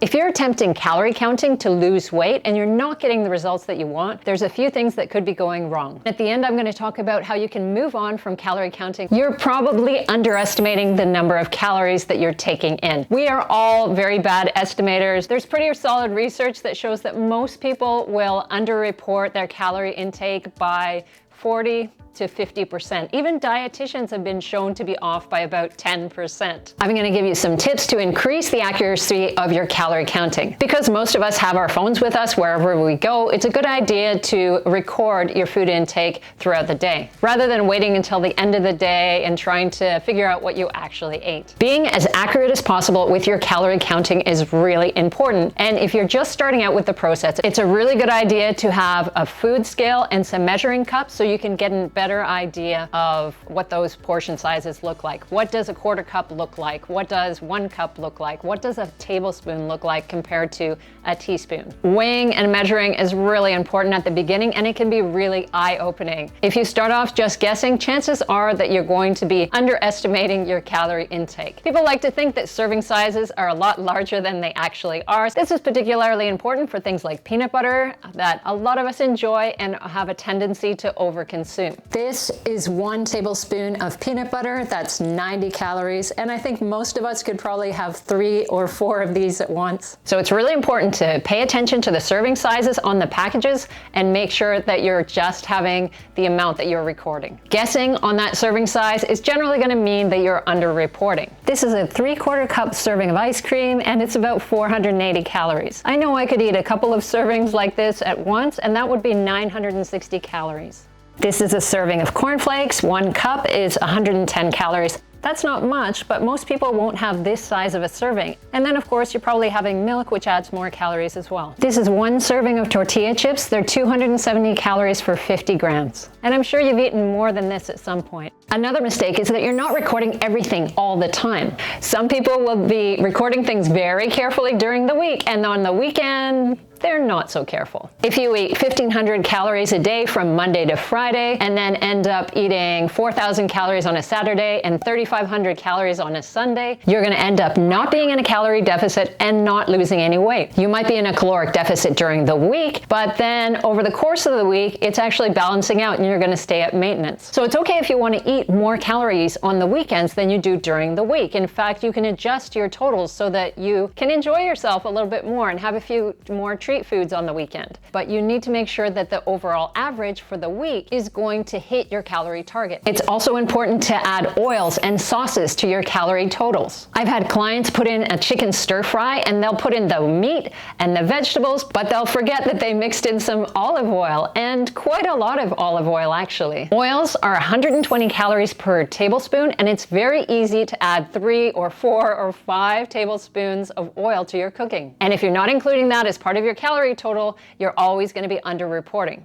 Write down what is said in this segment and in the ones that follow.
If you're attempting calorie counting to lose weight and you're not getting the results that you want, there's a few things that could be going wrong. At the end, I'm going to talk about how you can move on from calorie counting. You're probably underestimating the number of calories that you're taking in. We are all very bad estimators. There's pretty solid research that shows that most people will underreport their calorie intake by 40 to 50%. Even dietitians have been shown to be off by about 10%. I'm going to give you some tips to increase the accuracy of your calorie counting. Because most of us have our phones with us wherever we go, it's a good idea to record your food intake throughout the day, rather than waiting until the end of the day and trying to figure out what you actually ate. Being as accurate as possible with your calorie counting is really important. And if you're just starting out with the process, it's a really good idea to have a food scale and some measuring cups so you can get a better idea of what those portion sizes look like. What does a quarter cup look like? What does 1 cup look like? What does a tablespoon look like compared to a teaspoon? Weighing and measuring is really important at the beginning, and it can be really eye-opening. If you start off just guessing, chances are that you're going to be underestimating your calorie intake. People like to think that serving sizes are a lot larger than they actually are. This is particularly important for things like peanut butter that a lot of us enjoy and have a tendency to overconsume. This is 1 tablespoon of peanut butter. That's 90 calories. And I think most of us could probably have 3 or 4 of these at once. So it's really important to pay attention to the serving sizes on the packages and make sure that you're just having the amount that you're recording. Guessing on that serving size is generally going to mean that you're underreporting. This is a 3/4 cup serving of ice cream, and it's about 480 calories. I know I could eat a couple of servings like this at once, and that would be 960 calories. This is a serving of cornflakes. 1 cup is 110 calories. That's not much, but most people won't have this size of a serving. And then of course, you're probably having milk, which adds more calories as well. This is 1 serving of tortilla chips. They're 270 calories for 50 grams. And I'm sure you've eaten more than this at some point. Another mistake is that you're not recording everything all the time. Some people will be recording things very carefully during the week, and on the weekend, they're not so careful. If you eat 1,500 calories a day from Monday to Friday and then end up eating 4,000 calories on a Saturday and 3,500 calories on a Sunday, you're gonna end up not being in a calorie deficit and not losing any weight. You might be in a caloric deficit during the week, but then over the course of the week, it's actually balancing out and you're gonna stay at maintenance. So it's okay if you wanna eat more calories on the weekends than you do during the week. In fact, you can adjust your totals so that you can enjoy yourself a little bit more and have a few more treat foods on the weekend. But you need to make sure that the overall average for the week is going to hit your calorie target. It's also important to add oils and sauces to your calorie totals. I've had clients put in a chicken stir fry and they'll put in the meat and the vegetables, but they'll forget that they mixed in some olive oil, and quite a lot of olive oil actually. Oils are 120 calories per tablespoon, and it's very easy to add 3 or 4 or 5 tablespoons of oil to your cooking. And if you're not including that as part of your calorie total, you're always going to be underreporting.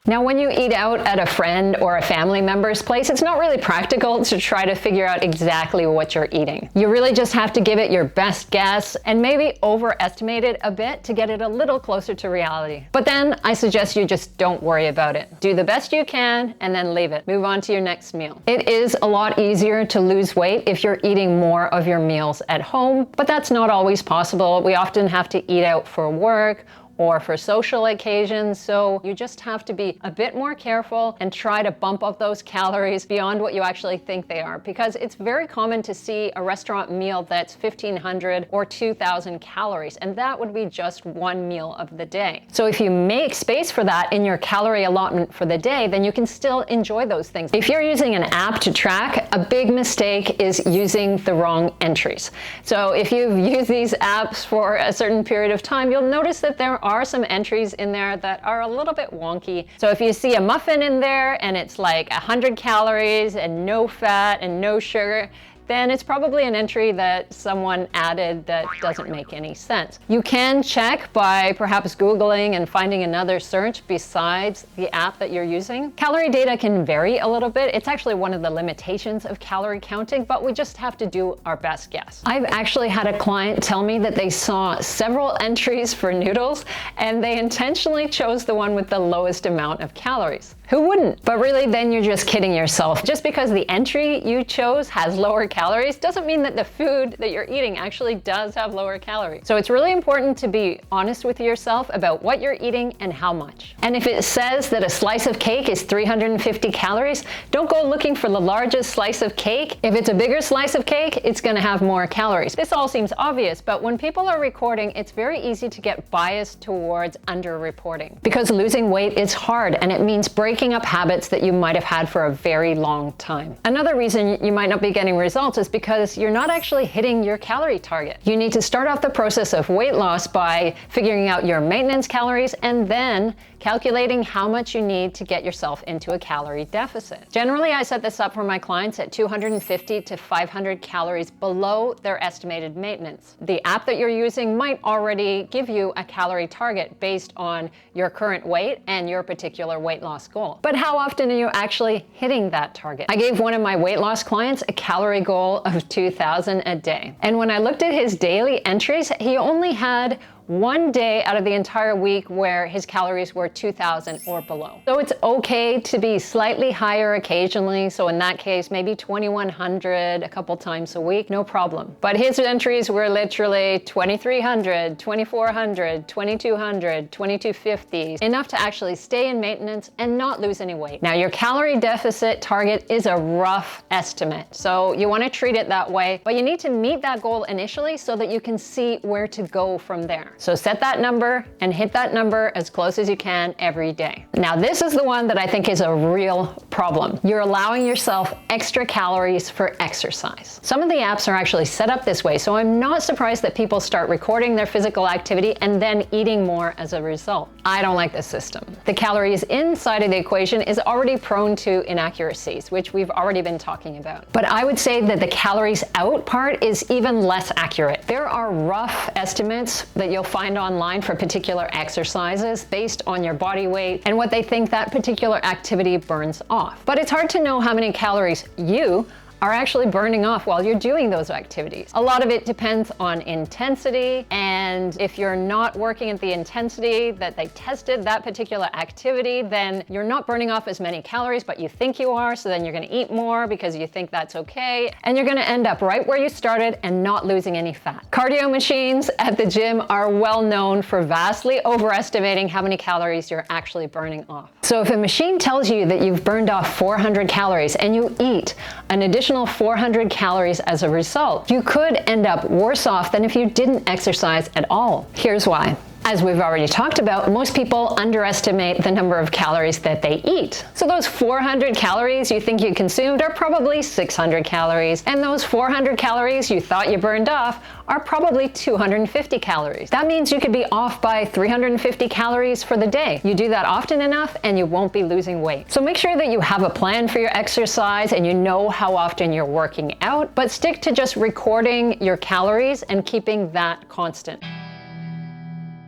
Now, when you eat out at a friend or a family member's place, it's not really practical to try to figure out exactly what you're eating. You really just have to give it your best guess and maybe overestimate it a bit to get it a little closer to reality. But then I suggest you just don't worry about it. Do the best you can and then leave it. Move on to your next meal. It is a lot easier to lose weight if you're eating more of your meals at home, but that's not always possible. We often have to eat out for work or for social occasions, so you just have to be a bit more careful and try to bump up those calories beyond what you actually think they are, because it's very common to see a restaurant meal that's 1,500 or 2,000 calories, and that would be just 1 meal of the day. So if you make space for that in your calorie allotment for the day, then you can still enjoy those things. If you're using an app to track, a big mistake is using the wrong entries. So if you've used these apps for a certain period of time, you'll notice that there are some entries in there that are a little bit wonky. So if you see a muffin in there and it's like 100 calories and no fat and no sugar, then it's probably an entry that someone added that doesn't make any sense. You can check by perhaps Googling and finding another search besides the app that you're using. Calorie data can vary a little bit. It's actually one of the limitations of calorie counting, but we just have to do our best guess. I've actually had a client tell me that they saw several entries for noodles and they intentionally chose the one with the lowest amount of calories. Who wouldn't? But really, then you're just kidding yourself. Just because the entry you chose has lower calories doesn't mean that the food that you're eating actually does have lower calories. So it's really important to be honest with yourself about what you're eating and how much. And if it says that a slice of cake is 350 calories, don't go looking for the largest slice of cake. If it's a bigger slice of cake, it's going to have more calories. This all seems obvious, but when people are recording, it's very easy to get biased towards underreporting, because losing weight is hard and it means breaking up habits that you might have had for a very long time. Another reason you might not be getting results is because you're not actually hitting your calorie target. You need to start off the process of weight loss by figuring out your maintenance calories and then calculating how much you need to get yourself into a calorie deficit. Generally, I set this up for my clients at 250 to 500 calories below their estimated maintenance. The app that you're using might already give you a calorie target based on your current weight and your particular weight loss goal. But how often are you actually hitting that target? I gave one of my weight loss clients a calorie goal of 2,000 a day. And when I looked at his daily entries, he only had one day out of the entire week where his calories were 2,000 or below. So it's okay to be slightly higher occasionally. So in that case, maybe 2,100 a couple times a week, no problem. But his entries were literally 2,300, 2,400, 2,200, 2,250, enough to actually stay in maintenance and not lose any weight. Now, your calorie deficit target is a rough estimate. So you want to treat it that way, but you need to meet that goal initially so that you can see where to go from there. So set that number and hit that number as close as you can every day. Now, this is the one that I think is a real problem. You're allowing yourself extra calories for exercise. Some of the apps are actually set up this way, so I'm not surprised that people start recording their physical activity and then eating more as a result. I don't like this system. The calories inside of the equation is already prone to inaccuracies, which we've already been talking about. But I would say that the calories out part is even less accurate. There are rough estimates that you'll find online for particular exercises based on your body weight and what they think that particular activity burns off. But it's hard to know how many calories you are actually burning off while you're doing those activities. A lot of it depends on intensity, and if you're not working at the intensity that they tested that particular activity, then you're not burning off as many calories, but you think you are, so then you're gonna eat more because you think that's okay, and you're gonna end up right where you started and not losing any fat. Cardio machines at the gym are well known for vastly overestimating how many calories you're actually burning off. So if a machine tells you that you've burned off 400 calories and you eat an additional 400 calories as a result, you could end up worse off than if you didn't exercise at all. Here's why. As we've already talked about, most people underestimate the number of calories that they eat. So those 400 calories you think you consumed are probably 600 calories, and those 400 calories you thought you burned off are probably 250 calories. That means you could be off by 350 calories for the day. You do that often enough and you won't be losing weight. So make sure that you have a plan for your exercise and you know how often you're working out, but stick to just recording your calories and keeping that constant.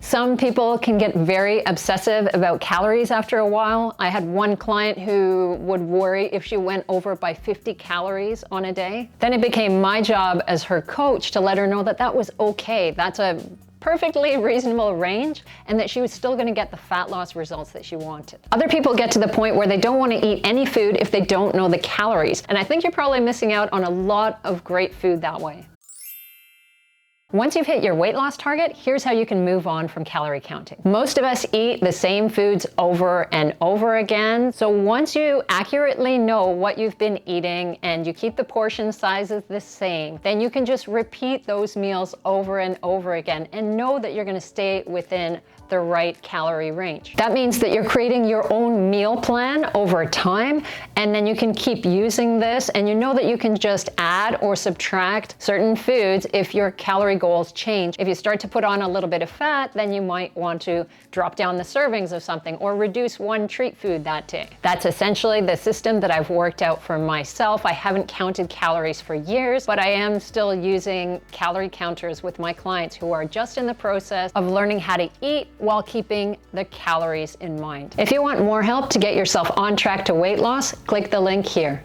Some people can get very obsessive about calories after a while. I had one client who would worry if she went over by 50 calories on a day. Then it became my job as her coach to let her know that that was okay. That's a perfectly reasonable range, and that she was still going to get the fat loss results that she wanted. Other people get to the point where they don't want to eat any food if they don't know the calories. And I think you're probably missing out on a lot of great food that way. Once you've hit your weight loss target, here's how you can move on from calorie counting. Most of us eat the same foods over and over again. So once you accurately know what you've been eating and you keep the portion sizes the same, then you can just repeat those meals over and over again and know that you're gonna stay within the right calorie range. That means that you're creating your own meal plan over time, and then you can keep using this, and you know that you can just add or subtract certain foods if your calorie goals change. If you start to put on a little bit of fat, then you might want to drop down the servings of something or reduce one treat food that day. That's essentially the system that I've worked out for myself. I haven't counted calories for years, but I am still using calorie counters with my clients who are just in the process of learning how to eat while keeping the calories in mind. If you want more help to get yourself on track to weight loss, click the link here.